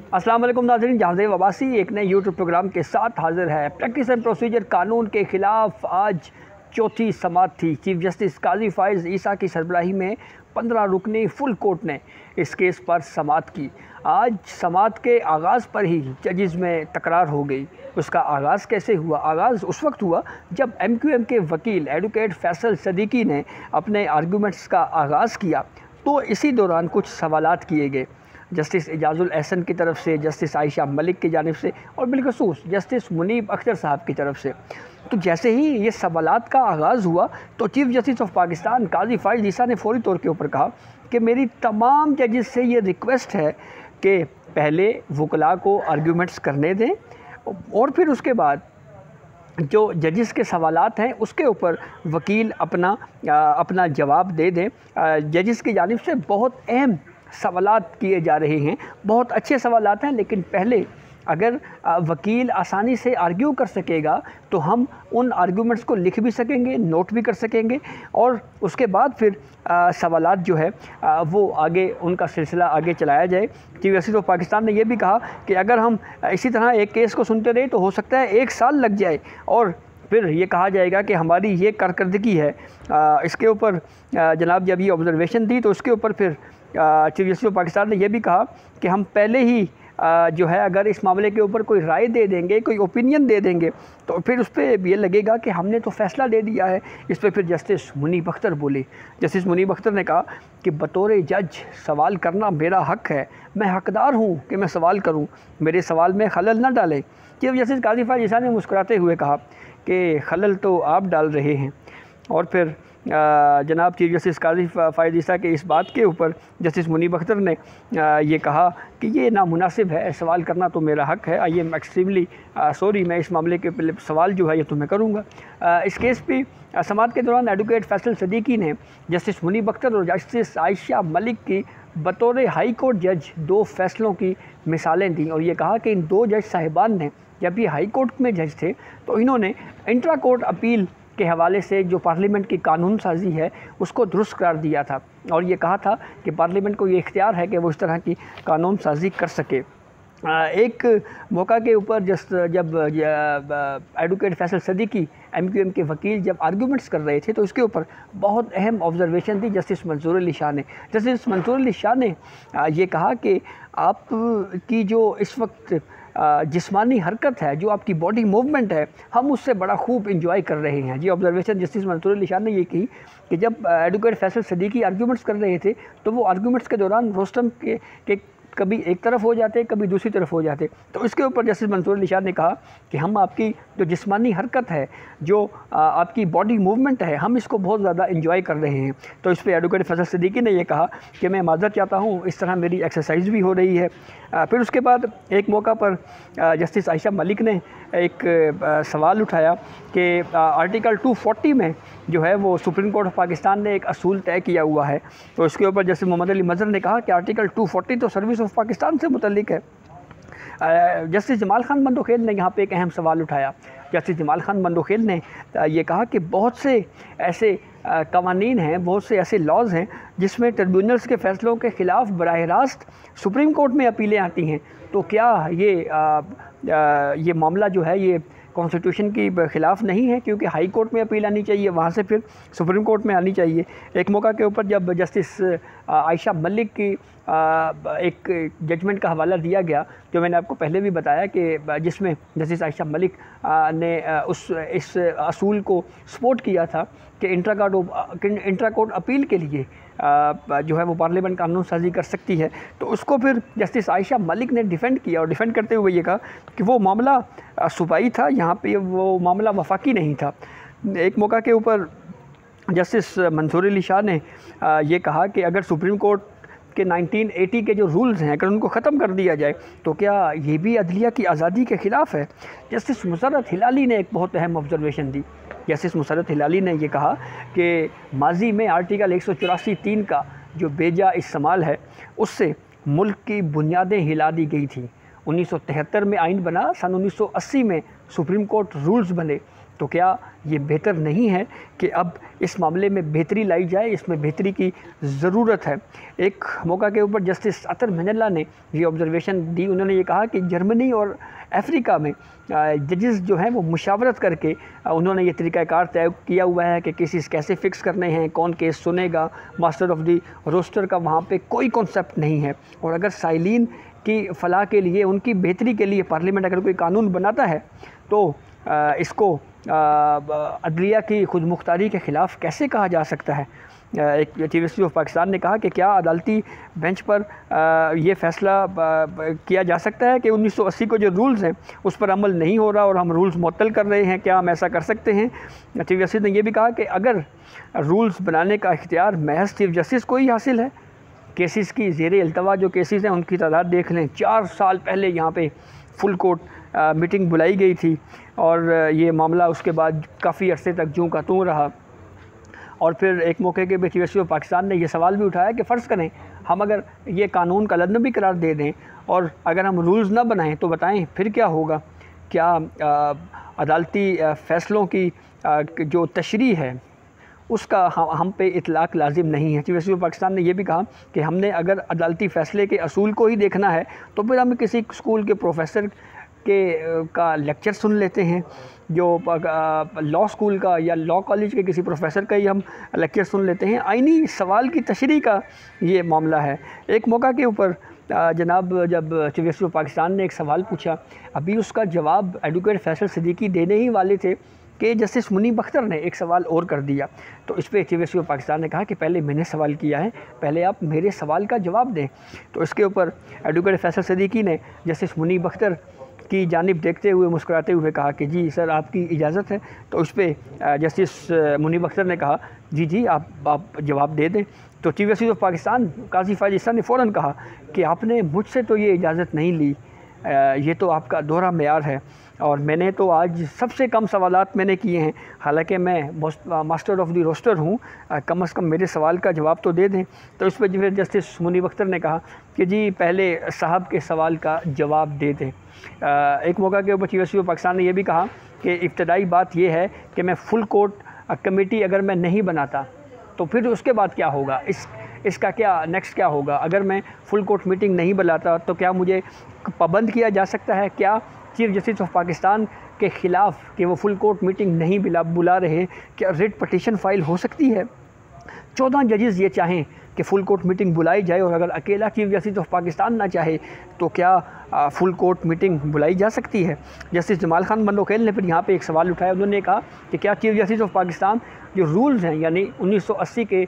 अस्सलाम वालेकुम नाज़रीन, जहाज़ेब अब्बासी एक नए यूट्यूब प्रोग्राम के साथ हाज़िर है। प्रैक्टिस एंड प्रोसीजर कानून के ख़िलाफ़ आज चौथी समाअत थी। चीफ जस्टिस काजी फ़ाइज़ ईसा की सरबराही में 15 रुकनी फुल कोर्ट ने इस केस पर समाअत की। आज समाअत के आगाज़ पर ही जजेस में तकरार हो गई। उसका आगाज़ कैसे हुआ? आगाज़ उस वक्त हुआ जब MQM के वकील एडवोकेट फैसल सदीकी ने अपने आर्गूमेंट्स का आगाज़ किया, तो इसी दौरान कुछ सवालात किए गए। जस्टिस एजाजुल एहसन की तरफ से, जस्टिस आयशा मलिक की जानिब से और बिलखसूस जस्टिस मुनीब अख्तर साहब की तरफ से। तो जैसे ही ये सवालात का आगाज़ हुआ तो चीफ जस्टिस ऑफ पाकिस्तान काजी फ़ाइज़ ईसा ने फौरी तौर के ऊपर कहा कि मेरी तमाम जजेस से ये रिक्वेस्ट है कि पहले वकला को आर्ग्यूमेंट्स करने दें और फिर उसके बाद जो जजेस के सवालात हैं उसके ऊपर वकील अपना जवाब दे दें। जजेस की जानिब से बहुत अहम सवालात किए जा रहे हैं, बहुत अच्छे सवालात हैं, लेकिन पहले अगर वकील आसानी से आर्ग्यू कर सकेगा तो हम उन आर्गूमेंट्स को लिख भी सकेंगे, नोट भी कर सकेंगे और उसके बाद फिर सवालात जो है वो आगे उनका सिलसिला आगे चलाया जाए। चीफ जस्टिस ऑफ पाकिस्तान ने यह भी कहा कि अगर हम इसी तरह एक केस को सुनते रहे तो हो सकता है 1 साल लग जाए और फिर ये कहा जाएगा कि हमारी ये कारकर्दगी है। इसके ऊपर जनाब जब ये ऑब्जर्वेशन दी तो उसके ऊपर फिर चीफ जस्टिस ऑफ पाकिस्तान ने यह भी कहा कि हम पहले ही जो है अगर इस मामले के ऊपर कोई राय दे देंगे, कोई ओपिनियन दे देंगे तो फिर उस पर ये लगेगा कि हमने तो फ़ैसला दे दिया है। इस पर फिर जस्टिस मुनीब अख्तर बोले। जस्टिस मुनीब अख्तर ने कहा कि बतौर जज सवाल करना मेरा हक़ है, मैं हकदार हूँ कि मैं सवाल करूँ, मेरे सवाल में खलल न डालें। चीफ जस्टिस काजी फ़ाइज़ ईसा ने मुस्कुराते हुए कहा कि खलल तो आप डाल रहे हैं। और फिर जनाब चीफ जस्टिस काजी फ़ाइज़ ईसा के इस बात के ऊपर जस्टिस मुनीब अख्तर ने ये कहा कि ये नामुनासिब है, सवाल करना तो मेरा हक़ है। आई एम एक्सट्रीमली सॉरी, मैं इस मामले के पहले सवाल जो है ये तो मैं करूँगा। इस केस पे समाअत के दौरान एडवोकेट फैसल सदीकी ने जस्टिस मुनीब अख्तर और जस्टिस आयशा मलिक की बतौर हाई कोर्ट जज 2 फैसलों की मिसालें दी और ये कहा कि इन 2 जज साहिबान ने जब ये हाई कोर्ट में जज थे तो इन्होंने इंट्रा कोर्ट अपील के हवाले से जो पार्लियामेंट की कानून साजी है उसको दुरुस्त करार दिया था और ये कहा था कि पार्लियामेंट को ये इख्तियार है कि वो इस तरह की कानून साजी कर सके। एक मौका के ऊपर जब एडवोकेट फैसल सदीकी MQM के वकील जब आर्गूमेंट्स कर रहे थे तो इसके ऊपर बहुत अहम ऑब्जर्वेशन दी जस्टिस मंसूर अली शाह ने। जस्टिस मंसूर अली शाह ने ये कहा कि आप की जो इस वक्त जिस्मानी हरकत है, जो आपकी बॉडी मूवमेंट है, हम उससे बड़ा खूब इंजॉय कर रहे हैं। जी ऑब्जर्वेशन जस्टिस मंसूर अली शाह ने ये की कि जब एडवोकेट फैसल सदीकी आर्गूमेंट्स कर रहे थे तो वो आर्गूमेंट्स के दौरान रोस्टम के कभी एक तरफ हो जाते, कभी दूसरी तरफ हो जाते। तो इसके ऊपर जस्टिस मंसूर अली शाह ने कहा कि हम आपकी जो जिस्मानी हरकत है, जो आपकी बॉडी मूवमेंट है, हम इसको बहुत ज़्यादा इंजॉय कर रहे हैं। तो इस पर एडवोकेट फैसल सदीकी ने यह कहा कि मैं माज़रत चाहता हूँ, इस तरह मेरी एक्सरसाइज भी हो रही है। फिर उसके बाद एक मौका पर जस्टिस आयशा मलिक ने एक सवाल उठाया कि आर्टिकल 240 में जो है वो सुप्रीम कोर्ट ऑफ पाकिस्तान ने एक असूल तय किया हुआ है। तो इसके ऊपर जस्टिस मोहम्मद अली मज़हर ने कहा कि आर्टिकल 240 तो सर्विस ऑफ पाकिस्तान से मुतल्लिक है। जस्टिस जमाल खान बंदोखेल ने यहाँ पे एक अहम सवाल उठाया। जस्टिस जमाल खान बंदोखेल ने ये कहा कि बहुत से ऐसे कवानीन हैं, बहुत से ऐसे लॉज़ हैं जिसमें ट्रिब्यूनल्स के फ़ैसलों के ख़िलाफ़ बराह रास्त सुप्रीम कोर्ट में अपीलें आती हैं। तो क्या ये मामला जो है ये कॉन्स्टिट्यूशन की ख़िलाफ़ नहीं है, क्योंकि हाई कोर्ट में अपील आनी चाहिए, वहाँ से फिर सुप्रीम कोर्ट में आनी चाहिए। एक मौका के ऊपर जब जस्टिस आयशा मलिक की एक जजमेंट का हवाला दिया गया, जो मैंने आपको पहले भी बताया कि जिसमें जस्टिस आयशा मलिक ने इस असूल को सपोर्ट किया था कि इंट्रा कोर्ट अपील के लिए जो है वो पार्लियामेंट कानून साजी कर सकती है। तो उसको फिर जस्टिस आयशा मलिक ने डिफ़ेंड किया और डिफ़ेंड करते हुए ये कहा कि वो मामला सूबाई था, यहाँ पे वो मामला वफाकी नहीं था। एक मौका के ऊपर जस्टिस मंसूर अली शाह ने ये कहा कि अगर सुप्रीम कोर्ट के 1980 के जो रूल्स हैं अगर उनको ख़त्म कर दिया जाए तो क्या ये भी अदलिया की आज़ादी के ख़िलाफ़ है। जस्टिस मुसर्रत हिलाली ने एक बहुत अहम ऑब्जर्वेशन दी। जस्टिस मुसर्रत हिलाली ने ये कहा कि माजी में आर्टिकल 184(3) का जो बेजा इस्तेमाल है उससे मुल्क की बुनियादें हिला दी गई थी। 1973 में आइन बना, सन 1980 में सुप्रीम कोर्ट रूल्स बने, तो क्या ये बेहतर नहीं है कि अब इस मामले में बेहतरी लाई जाए? इसमें बेहतरी की ज़रूरत है। एक मौका के ऊपर जस्टिस अतर महनल्ला ने ये ऑब्जर्वेशन दी। उन्होंने ये कहा कि जर्मनी और अफ्रीका में जजेस जो हैं वो मुशावरत करके उन्होंने ये तरीक़ाकार तय किया हुआ है कि केसेस कैसे फ़िक्स करने हैं, कौन केस सुनेगा। मास्टर ऑफ द रोस्टर का वहाँ पे कोई कॉन्सेप्ट नहीं है। और अगर साइलिन की फ़लाह के लिए, उनकी बेहतरी के लिए पार्लियामेंट अगर कोई कानून बनाता है तो इसको अदलिया की खुद मुख्तारी के ख़िलाफ़ कैसे कहा जा सकता है? एक चीफ जस्टिस ऑफ पाकिस्तान ने कहा कि क्या अदालती बेंच पर ये फ़ैसला किया जा सकता है कि 1980 को जो रूल्स हैं उस पर अमल नहीं हो रहा और हम रूल्स मुअत्तल कर रहे हैं, क्या हम ऐसा कर सकते हैं? चीफ जस्टिस ने यह भी कहा कि अगर रूल्स बनाने का इख्तियार महज चीफ जस्टिस को ही हासिल है, केसेस की ज़ेरे अल्तवा जो केसेस हैं उनकी तादाद देख लें। 4 साल पहले यहाँ पे फुल कोर्ट मीटिंग बुलाई गई थी और ये मामला उसके बाद काफ़ी अरसे तक जूं का तूं रहा। और फिर एक मौके के चीफ जस्टिस ऑफ पाकिस्तान ने यह सवाल भी उठाया कि फ़र्ज़ करें हम अगर ये कानून का लदनबी करार दे दें और अगर हम रूल्स ना बनाएं तो बताएं फिर क्या होगा? क्या अदालती फ़ैसलों की जो तशरीह है उसका हम पे इतलाक़ लाजिम नहीं है? चीफ जस्टिस ऑफ पाकिस्तान ने यह भी कहा कि हमने अगर अदालती फ़ैसले के असूल को ही देखना है तो फिर हम किसी स्कूल के प्रोफेसर का लेक्चर सुन लेते हैं, जो लॉ स्कूल का या लॉ कॉलेज के किसी प्रोफेसर का ही हम लेक्चर सुन लेते हैं। आईनी सवाल की तशरीह का ये मामला है। एक मौका के ऊपर जनाब जब चीफ जस्टिस ऑफ पाकिस्तान ने एक सवाल पूछा, अभी उसका जवाब एडवोकेट फैसल सिद्दीकी देने ही वाले थे कि जस्टिस मुनीब अख्तर ने एक सवाल और कर दिया। तो इस पर चीफ जस्टिस ऑफ पाकिस्तान ने कहा कि पहले मैंने सवाल किया है, पहले आप मेरे सवाल का जवाब दें। तो इसके ऊपर एडवोकेट फैसल सिद्दीकी ने जस्टिस मुनीब अख्तर की जानिब देखते हुए मुस्कुराते हुए कहा कि जी सर आपकी इजाज़त है। तो उस पर जस्टिस मुनीब अख्तर ने कहा जी आप जवाब दे दें। तो चीफ जस्टिस ऑफ पाकिस्तान काजी फायज ईसा ने फ़ौरन कहा कि आपने मुझसे तो ये इजाज़त नहीं ली, ये तो आपका दोहरा मेयार है और मैंने तो आज सबसे कम सवालात मैंने किए हैं, हालांकि मैं मास्टर ऑफ द रोस्टर हूँ, कम से कम मेरे सवाल का जवाब तो दे दें। तो इस पर फिर जस्टिस मुनीब अख्तर ने कहा कि जी पहले साहब के सवाल का जवाब दे दें। एक मौका के ऊपर चीफ जस्टिस ऑफ पाकिस्तान ने यह भी कहा कि इब्तदाई बात यह है कि मैं फुल कोर्ट कमेटी अगर मैं नहीं बनाता तो फिर उसके बाद क्या होगा, इसका क्या नेक्स्ट क्या होगा? अगर मैं फुल कोर्ट मीटिंग नहीं बुलाता तो क्या मुझे पाबंद किया जा सकता है? क्या चीफ जस्टिस ऑफ पाकिस्तान के ख़िलाफ़ कि वो फुल कोर्ट मीटिंग नहीं बुला रहे, क्या रिट पटिशन फ़ाइल हो सकती है? 14 जजेस ये चाहें कि फुल कोर्ट मीटिंग बुलाई जाए और अगर अकेला चीफ जस्टिस ऑफ पाकिस्तान ना चाहे तो क्या फुल कोर्ट मीटिंग बुलाई जा सकती है? जस्टिस जमाल खान बंदोखेल ने फिर यहाँ पे एक सवाल उठाया। उन्होंने कहा कि क्या चीफ जस्टिस ऑफ पाकिस्तान जो रूल्स हैं, यानी 1980 के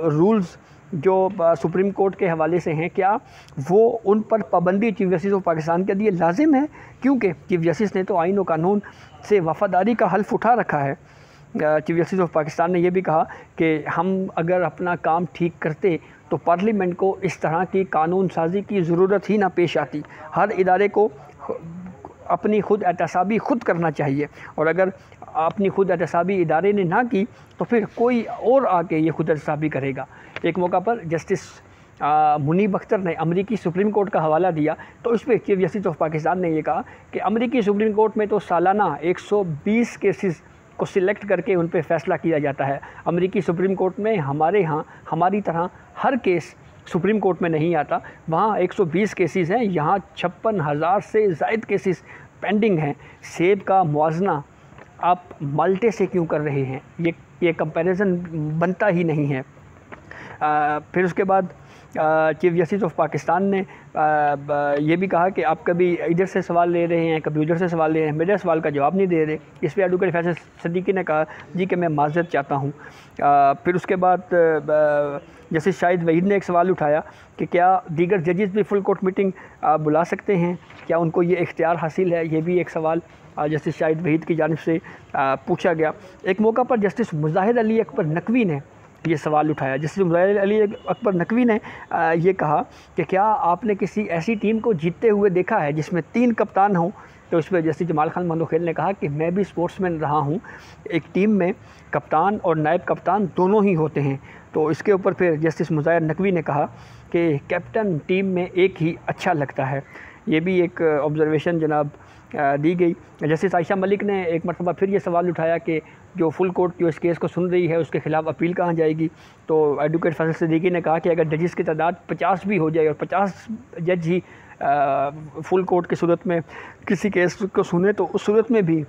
रूल्स जो सुप्रीम कोर्ट के हवाले से हैं, क्या वो उन पर पाबंदी चीफ जस्टिस ऑफ पाकिस्तान के लिए लाजिम है? क्योंकि चीफ जस्टिस ने तो आइन और कानून से वफ़ादारी का हल्फ उठा रखा है। चीफ जस्टिस ऑफ पाकिस्तान ने यह भी कहा कि हम अगर अपना काम ठीक करते तो पार्लियामेंट को इस तरह की कानून साजी की ज़रूरत ही ना पेश आती। हर इदारे को अपनी खुद एहतसाबी खुद करना चाहिए और अगर अपनी खुद एहतसाबी इदारे ने ना की तो फिर कोई और आके ये खुद एहतसाबी करेगा। एक मौका पर जस्टिस मुनीब अख्तर ने अमरीकी सुप्रीम कोर्ट का हवाला दिया। तो इस पर चीफ जस्टिस ऑफ पाकिस्तान ने यह कहा कि अमरीकी सुप्रीम कोर्ट में तो सालाना 120 केसेस को सिलेक्ट करके उन पर फ़ैसला किया जाता है। अमरीकी सुप्रीम कोर्ट में हमारे यहाँ हमारी तरह हर केस सुप्रीम कोर्ट में नहीं आता। वहाँ 120 केसेस हैं, यहाँ 56,000 से ज़ायद केसेस पेंडिंग हैं। सेब का मुआवजा आप माल्टे से क्यों कर रहे हैं? ये कंपैरिजन बनता ही नहीं है। फिर उसके बाद चीफ जस्टिस ऑफ पाकिस्तान ने ये भी कहा कि आप कभी इधर से सवाल ले रहे हैं, कभी उधर से सवाल ले रहे हैं, मेरे सवाल का जवाब नहीं दे रहे। इस पर एडवोकेट फैसल सिद्दीकी ने कहा जी कि मैं माज़रत चाहता हूँ। फिर उसके बाद जस्टिस शाहिद वहीद ने एक सवाल उठाया कि क्या दीगर जजेस भी फुल कोर्ट मीटिंग बुला सकते हैं, क्या उनको ये इख्तियार हासिल है? ये भी एक सवाल जस्टिस शाहिद वहीद की जानिब से पूछा गया। एक मौका पर जस्टिस मुजाहिर अली अकबर नकवी ने ये सवाल उठाया। जस्टिस मुजाहिर अली अकबर नकवी ने ये कहा कि क्या आपने किसी ऐसी टीम को जीतते हुए देखा है जिसमें 3 कप्तान हों? तो इस पर जस्टिस जमाल खान बंदोखेल ने कहा कि मैं भी स्पोर्ट्समैन रहा हूँ, एक टीम में कप्तान और नायब कप्तान दोनों ही होते हैं। तो इसके ऊपर फिर जस्टिस मुजाहिर नकवी ने कहा कि कैप्टन टीम में एक ही अच्छा लगता है। ये भी एक ऑब्ज़र्वेशन जनाब दी गई। जस्टिस आयशा मलिक ने एक मरतबा फिर ये सवाल उठाया कि जो फुल कोर्ट जो इस केस को सुन रही है उसके ख़िलाफ़ अपील कहाँ जाएगी। तो एडवोकेट फैसल सिद्दीकी ने कहा कि अगर जजेस की तादाद 50 भी हो जाए और 50 जज ही फुल कोर्ट की सूरत में किसी केस को सुने तो उस सूरत में भी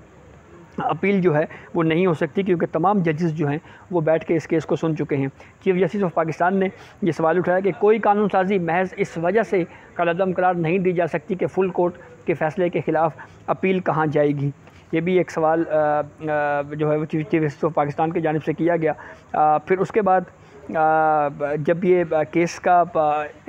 अपील जो है वो नहीं हो सकती, क्योंकि तमाम जजेस जो हैं वो बैठ के इस केस को सुन चुके हैं। चीफ जस्टिस ऑफ पाकिस्तान ने ये सवाल उठाया कि कोई कानून साजी महज इस वजह से कलअदम करार नहीं दी जा सकती कि फुल कोर्ट के फ़ैसले के ख़िलाफ़ अपील कहाँ जाएगी। ये भी एक सवाल जो है वो चीफ जस्टिस ऑफ पाकिस्तान की जानिब से किया गया। फिर उसके बाद जब ये केस का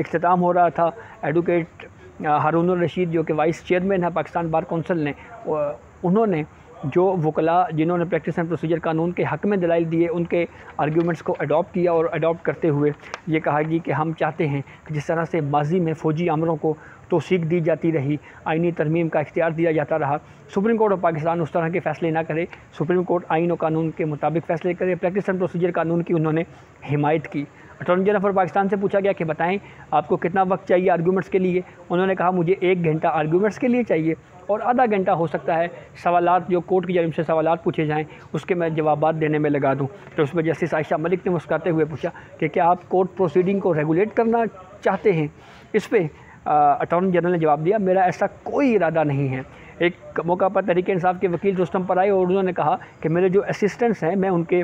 इख्तिताम हो रहा था, एडवोकेट हारून रशीद जो कि वाइस चेयरमैन है पाकिस्तान बार कौंसिल ने, उन्होंने जो वकला जिन्होंने प्रैक्टिस एंड प्रोसीजर कानून के हक़ में दलाइल दिए उनके आर्ग्यूमेंट्स को अडॉप्ट किया और अडॉप्ट करते हुए ये कहा कि हम चाहते हैं कि जिस तरह से माजी में फ़ौजी अमरों को तौसीक दी जाती रही, आइनी तरमीम का इख्तियार दिया जाता रहा, सुप्रीम कोर्ट ऑफ पाकिस्तान उस तरह के फ़ैसले ना करे, सुप्रीम कोर्ट आइन और कानून के मुताबिक फ़ैसले करे। प्रैक्टिस एंड प्रोसीजर कानून की उन्होंने हिमायत की। अटॉर्नी जनरल फॉर पाकिस्तान से पूछा गया कि बताएं आपको कितना वक्त चाहिए आर्ग्यूमेंट्स के लिए। उन्होंने कहा मुझे 1 घंटा आर्ग्यूमेंट्स के लिए चाहिए और आधा घंटा हो सकता है सवालात जो कोर्ट की जानिब से सवालात पूछे जाएं उसके मैं जवाबात देने में लगा दूं। तो उसमें जस्टिस आयशा मलिक ने मुस्कुराते हुए पूछा कि क्या आप कोर्ट प्रोसीडिंग को रेगुलेट करना चाहते हैं। इस पर अटॉर्नी जनरल ने जवाब दिया मेरा ऐसा कोई इरादा नहीं है। एक मौका पर तहरीक इंसाफ के वकील रुस्तम पर आए और उन्होंने कहा कि मेरे जो असिस्टेंट्स हैं मैं उनके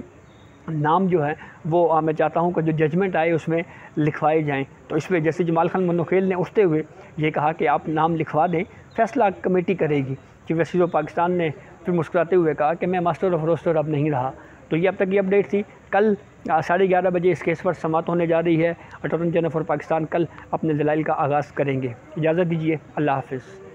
नाम जो है वो मैं चाहता हूं कि जो जजमेंट आए उसमें लिखवाए जाएं। तो इस पर जस्टिस जमाल खान मनोखेल ने उठते हुए ये कहा कि आप नाम लिखवा दें, फ़ैसला कमेटी करेगी। चीफ जस्टिस ऑफ पाकिस्तान ने फिर मुस्कुराते हुए कहा कि मैं मास्टर ऑफ रोस्टर अब नहीं रहा। तो ये अब तक की अपडेट थी। कल 11:30 बजे इस केस पर समाअत होने जा रही है। अटॉर्नी जनरल फॉर पाकिस्तान कल अपने दलाइल का आगाज़ करेंगे। इजाज़त दीजिए, अल्लाह हाफ़िज़।